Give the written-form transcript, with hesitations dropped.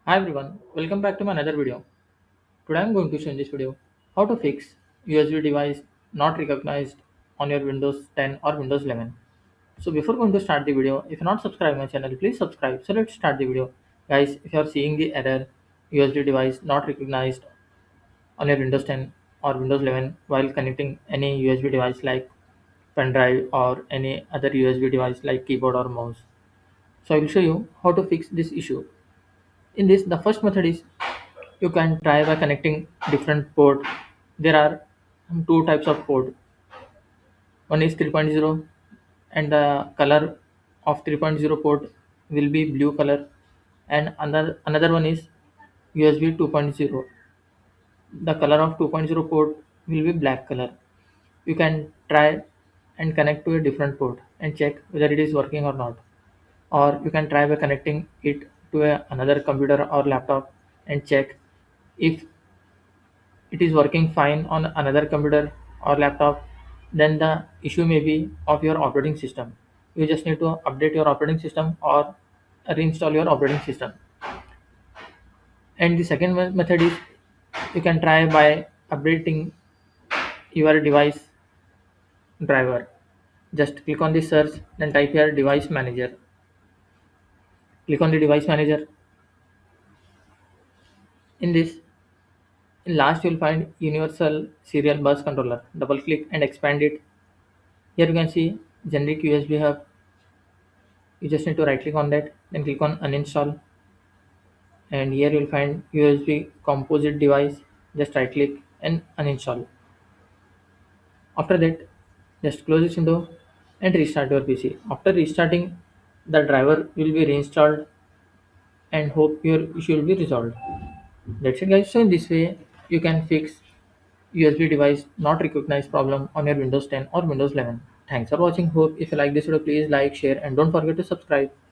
Hi everyone, welcome back to my another video. Today I'm going to show in this video how to fix USB device not recognized on your Windows 10 or Windows 11. So before going to start the video, if you're not subscribed my channel, please subscribe. So let's start the video. Guys, if you are seeing the error USB device not recognized on your Windows 10 or Windows 11 while connecting any USB device like pen drive or any other USB device like keyboard or mouse. So I will show you how to fix this issue. In this, the first method is you can try by connecting different port. There are two types of port. One is 3.0 and the color of 3.0 port will be blue color, and another one is USB 2.0. The color of 2.0 port will be black color. You can try and connect to a different port and check whether it is working or not, or you can try by connecting it to another computer or laptop and check if it is working fine on another computer or laptop. Then the issue may be of your operating system. You just need to update your operating system or reinstall your operating system. And the second method is you can try by updating your device driver. Just click on the search, then type here device manager. Click on the device manager. In this, in last you'll find universal serial bus controller. Double click and expand it. Here you can see generic USB hub. You just need to right click on that, then click on uninstall, and here you'll find USB composite device. Just right click and uninstall. After that, just close this window and restart your PC. After restarting, the driver will be reinstalled and hope your issue will be resolved. That's it guys. So in this way you can fix USB device not recognized problem on your Windows 10 or Windows 11. Thanks for watching. Hope if you like this video, please like, share, and don't forget to subscribe.